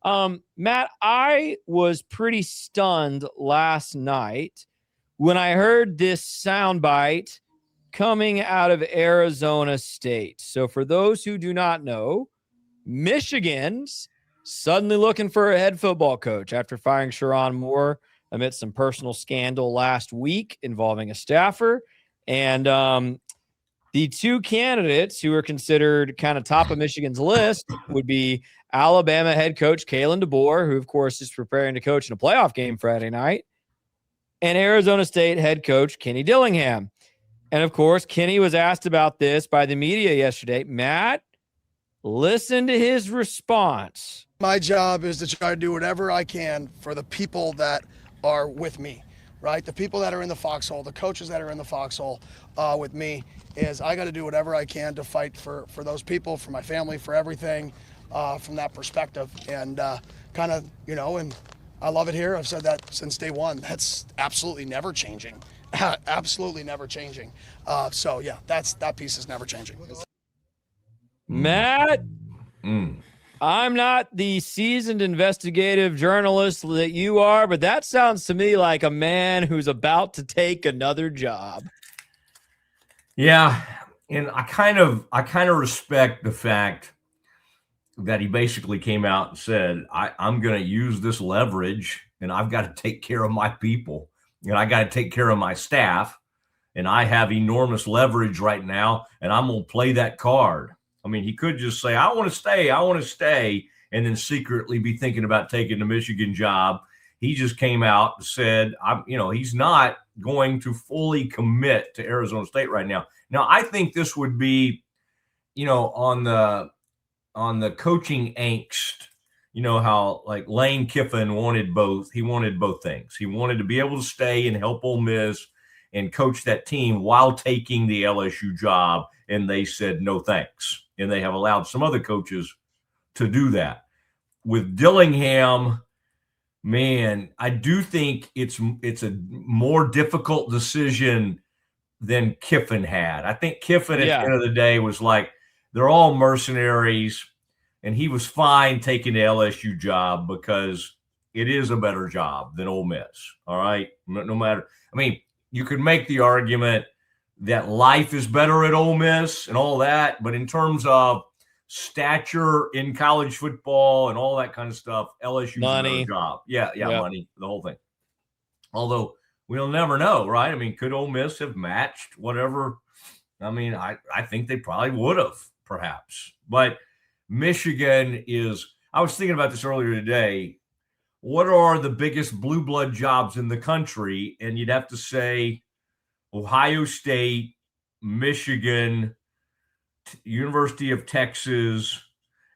Matt, I was pretty stunned last night when I heard this soundbite coming out of Arizona State. So for those who do not know, Michigan's suddenly looking for a head football coach after firing Sherrone Moore amidst some personal scandal last week involving a staffer. And the two candidates who are considered kind of top of Michigan's list would be Alabama head coach Kalen DeBoer, who, of course, is preparing to coach in a playoff game Friday night, and Arizona State head coach Kenny Dillingham. And, of course, Kenny was asked about this by the media yesterday. Matt, listen to his response. My job is to try to do whatever I can for the people that are with me, right? The people that are in the foxhole, the coaches that are in the foxhole with me, is I got to do whatever I can to fight for those people, for my family, for everything from that perspective. And kind of, and I love it here. I've said that since day one. That's absolutely never changing. Absolutely never changing. So, yeah, that piece is never changing. Matt, I'm not the seasoned investigative journalist that you are, but that sounds to me like a man who's about to take another job. Yeah, and I kind of respect the fact that he basically came out and said, I'm going to use this leverage, and I've got to take care of my people, and I got to take care of my staff, and I have enormous leverage right now, and I'm going to play that card. I mean, he could just say, I want to stay, and then secretly be thinking about taking the Michigan job. He just came out and said, he's not going to fully commit to Arizona State right now. Now, I think this would be, on the coaching angst, how like Lane Kiffin wanted both. He wanted both things. He wanted to be able to stay and help Ole Miss and coach that team while taking the LSU job. And they said, no, thanks. And they have allowed some other coaches to do that. With Dillingham, man, I do think it's a more difficult decision than Kiffin had. I think Kiffin at the end of the day was like, they're all mercenaries, and he was fine taking the LSU job because it is a better job than Ole Miss. All right, no matter. I mean, you could make the argument that life is better at Ole Miss and all that, but in terms of stature in college football and all that kind of stuff, LSU's a better job. Yeah, money, the whole thing. Although we'll never know, right? I mean, could Ole Miss have matched whatever? I mean, I think they probably would have, perhaps. But Michigan is – I was thinking about this earlier today. What are the biggest blue blood jobs in the country? And you'd have to say Ohio State, Michigan, University of Texas,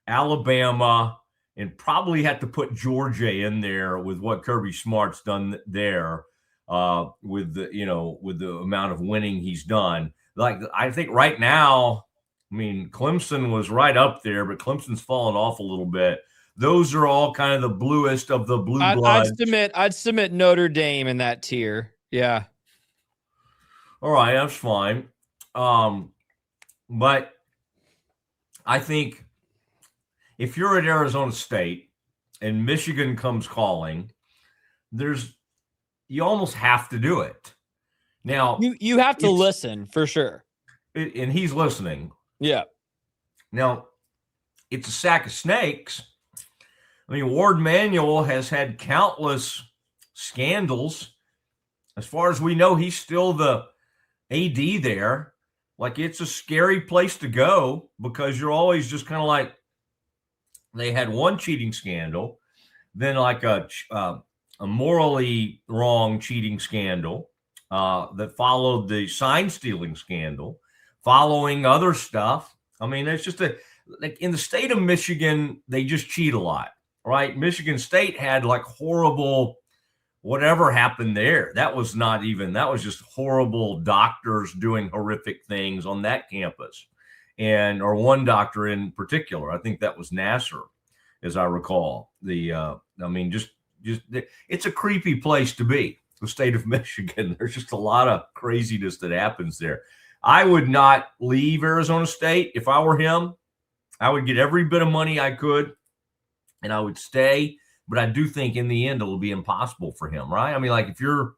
Alabama, and probably have to put Georgia in there with what Kirby Smart's done there with the amount of winning he's done. Like, I think right now, I mean, Clemson was right up there, but Clemson's fallen off a little bit. Those are all kind of the bluest of the blue bloods. I'd submit Notre Dame in that tier. Yeah. All right, that's fine. But I think if you're at Arizona State and Michigan comes calling, you almost have to do it. Now you have to listen for sure. And he's listening. Yeah. Now, it's a sack of snakes. I mean, Ward Manuel has had countless scandals. As far as we know, he's still the AD there. Like, it's a scary place to go because you're always just kind of like, they had one cheating scandal, then like a morally wrong cheating scandal that followed the sign stealing scandal, following other stuff. I mean, it's just like in the state of Michigan, they just cheat a lot, right? Michigan State had like horrible, whatever happened there. That was just horrible doctors doing horrific things on that campus. Or one doctor in particular, I think that was Nasser, as I recall. It's a creepy place to be, the state of Michigan. There's just a lot of craziness that happens there. I would not leave Arizona State if I were him. I would get every bit of money I could and I would stay. But I do think in the end it'll be impossible for him, right? I mean, like if you're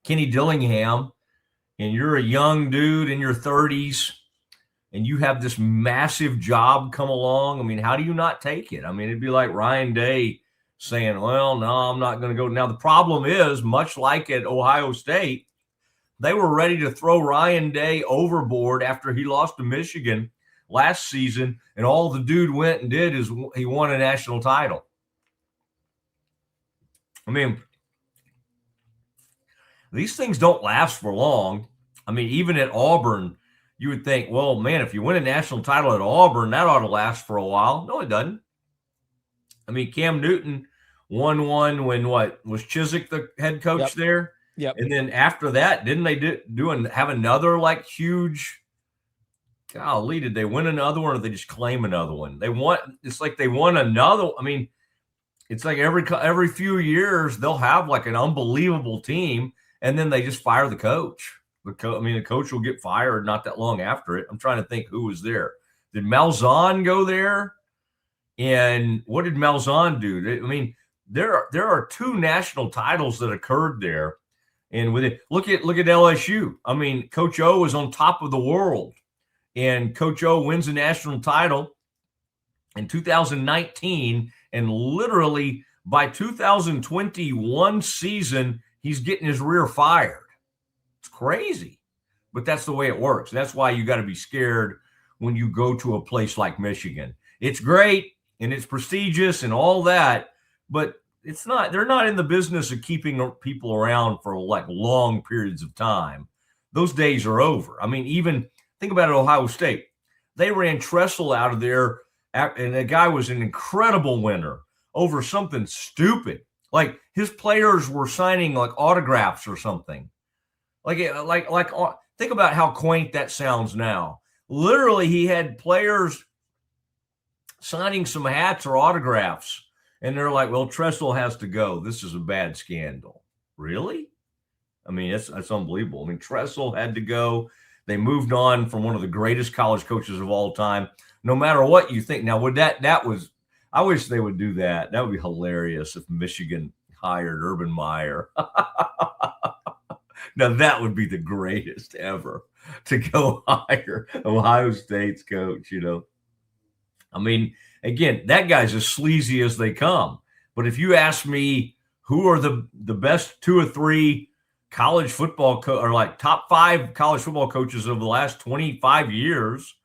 Kenny Dillingham and you're a young dude in your 30s and you have this massive job come along, I mean, how do you not take it? I mean, it'd be like Ryan Day saying, well, no, I'm not going to go. Now, the problem is, much like at Ohio State, they were ready to throw Ryan Day overboard after he lost to Michigan last season, and all the dude went and did is he won a national title. I mean, these things don't last for long. I mean, even at Auburn, you would think, well, man, if you win a national title at Auburn, that ought to last for a while. No, it doesn't. I mean, Cam Newton won one when was Chiswick the head coach there? Yep. And then after that, didn't they have another like huge? Golly, did they win another one or did they just claim another one? It's like they won another. I mean, it's like every few years they'll have like an unbelievable team, and then they just fire the coach. The coach will get fired not that long after it. I'm trying to think who was there. Did Malzahn go there? And what did Malzahn do? I mean, there are 2 national titles that occurred there, and with it, look at LSU. I mean, Coach O was on top of the world, and Coach O wins a national title in 2019. And literally by 2021 season, he's getting his rear fired. It's crazy, but that's the way it works. That's why you got to be scared when you go to a place like Michigan. It's great and it's prestigious and all that, but it's not. They're not in the business of keeping people around for like long periods of time. Those days are over. I mean, even think about it, Ohio State. They ran Tressel out of there. And the guy was an incredible winner over something stupid. Like his players were signing like autographs or something. Like think about how quaint that sounds now. Literally, he had players signing some hats or autographs, and they're like, "Well, Tressel has to go. This is a bad scandal." Really? I mean, that's unbelievable. I mean, Tressel had to go. They moved on from one of the greatest college coaches of all time. No matter what you think. Now, I wish they would do that. That would be hilarious if Michigan hired Urban Meyer. Now, that would be the greatest ever, to go hire Ohio State's coach, you know. I mean, again, that guy's as sleazy as they come. But if you ask me who are the best 2 or 3 college football or like top 5 college football coaches of the last 25 years,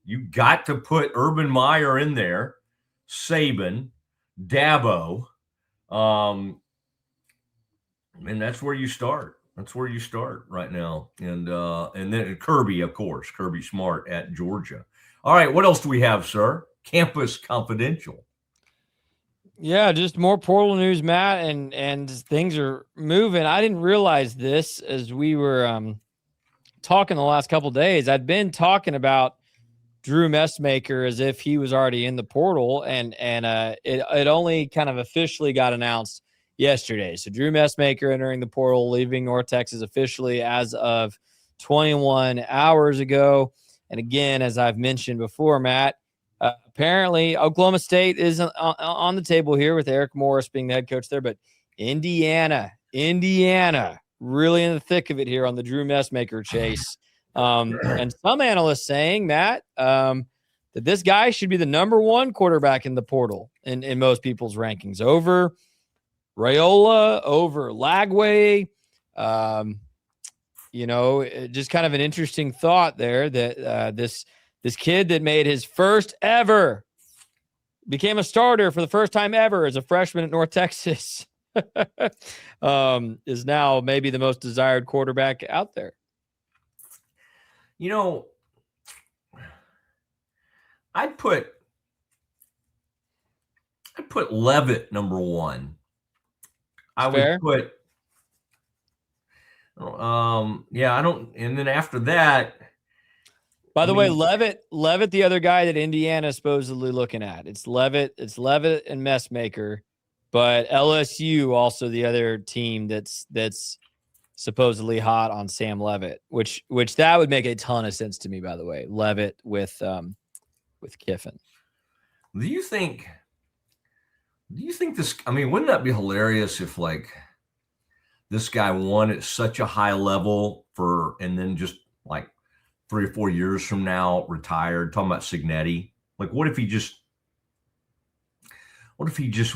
you got to put Urban Meyer in there, Saban, Dabo, and that's where you start. That's where you start right now, and then Kirby, of course, Kirby Smart at Georgia. All right, what else do we have, sir? Campus Confidential. Yeah, just more portal news, Matt, and things are moving. I didn't realize this as we were talking the last couple of days. I'd been talking about Drew Messmaker as if he was already in the portal, and it only kind of officially got announced yesterday. So Drew Messmaker entering the portal, leaving North Texas officially as of 21 hours ago. And again, as I've mentioned before, Matt, apparently Oklahoma State is on the table here with Eric Morris being the head coach there, but Indiana, really in the thick of it here on the Drew Messmaker chase. And some analysts saying, Matt, that this guy should be the number 1 quarterback in the portal in most people's rankings over Raiola, over Lagway. Just kind of an interesting thought there that this kid that made his first ever, became a starter for the first time ever as a freshman at North Texas, is now maybe the most desired quarterback out there. You know, I'd put Leavitt number 1. Fair. Would put, I don't, and then after that. By the way, Leavitt, the other guy that Indiana is supposedly looking at. It's Leavitt and Messmaker, but LSU also the other team that's supposedly hot on Sam Leavitt, which that would make a ton of sense to me, by the way. Leavitt with Kiffin. Do you think Do you think this? I mean, wouldn't that be hilarious if like this guy won at such a high level and then just like 3 or 4 years from now retired? Talking about Signetti, like what if he just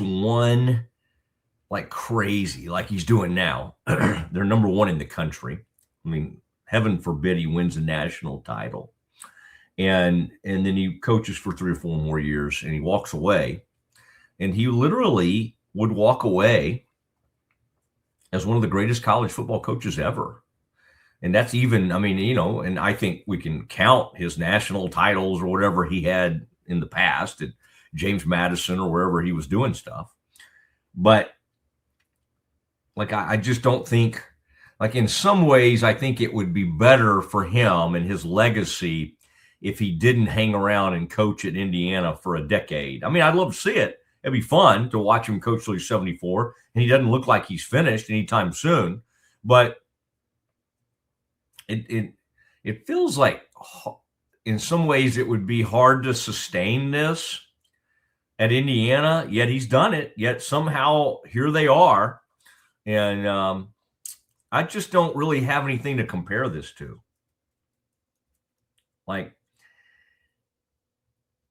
won like crazy, like he's doing now? They're number one in the country. I mean, heaven forbid he wins a national title, and then he coaches for 3 or 4 more years, and he walks away, and he literally would walk away as one of the greatest college football coaches ever. And that's even, I mean, and I think we can count his national titles or whatever he had in the past at James Madison or wherever he was doing stuff. But like, I just don't think, like in some ways, I think it would be better for him and his legacy if he didn't hang around and coach at Indiana for a decade. I mean, I'd love to see it. It'd be fun to watch him coach till he's 74, and he doesn't look like he's finished anytime soon. But it feels like in some ways it would be hard to sustain this at Indiana, yet he's done it, yet somehow here they are. And I just don't really have anything to compare this to. Like,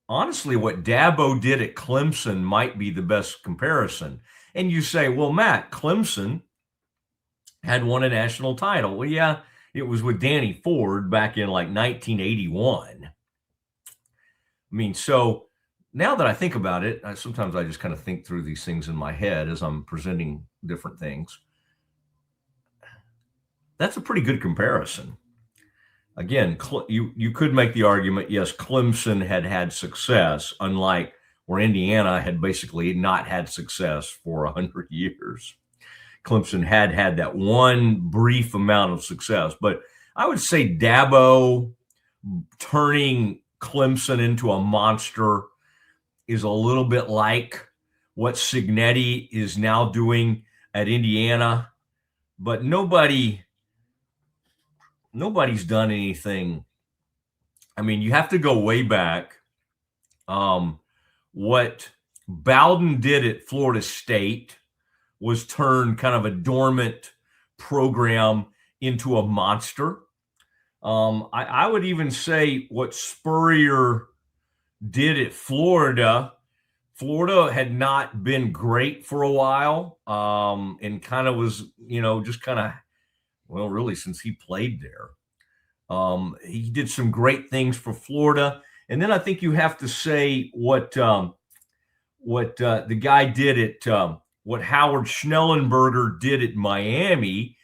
honestly, what Dabo did at Clemson might be the best comparison. And you say, well, Matt, Clemson had won a national title. Well, yeah, it was with Danny Ford back in like 1981. I mean, so now that I think about it, sometimes I just kind of think through these things in my head as I'm presenting different things. That's a pretty good comparison. Again, you could make the argument, yes, Clemson had success, unlike where Indiana had basically not had success for 100 years. Clemson had that one brief amount of success. But I would say Dabo turning Clemson into a monster is a little bit like what Signetti is now doing at Indiana. But nobody's done anything. I mean, you have to go way back. What Bowden did at Florida State was turn kind of a dormant program into a monster. I would even say what Spurrier did at Florida. Florida had not been great for a while, and kind of was, just kind of, well, really since he played there. He did some great things for Florida. And then I think you have to say what the guy did at what Howard Schnellenberger did at Miami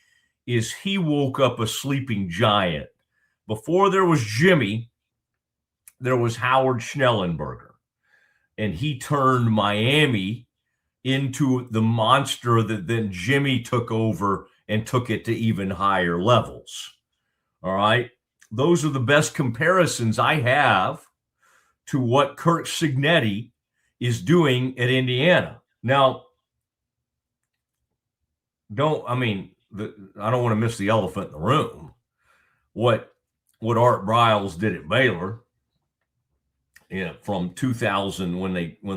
is he woke up a sleeping giant. Before there was Jimmy, there was Howard Schnellenberger. And he turned Miami into the monster that then Jimmy took over and took it to even higher levels. All right. Those are the best comparisons I have to what Kirk Signetti is doing at Indiana. Now, I don't want to miss the elephant in the room. What Art Briles did at Baylor, from 2000 when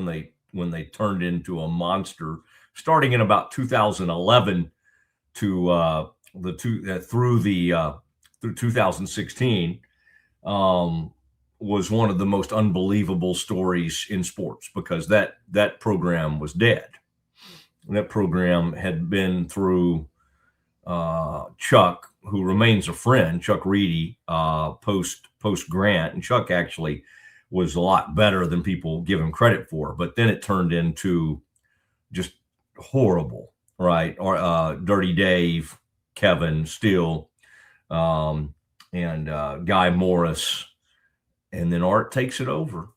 they turned into a monster, starting in about 2011 to through 2016, was one of the most unbelievable stories in sports, because that program was dead. That program had been through Chuck, who remains a friend, Chuck Reedy, post Grant, and Chuck actually was a lot better than people give him credit for. But then it turned into just horrible, right? Or Dirty Dave, Kevin Steele, and Guy Morris, and then Art takes it over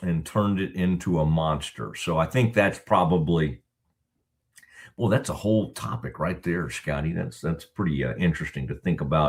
and turned it into a monster. So I think that's probably, well, that's a whole topic right there, Scotty. That's pretty interesting to think about.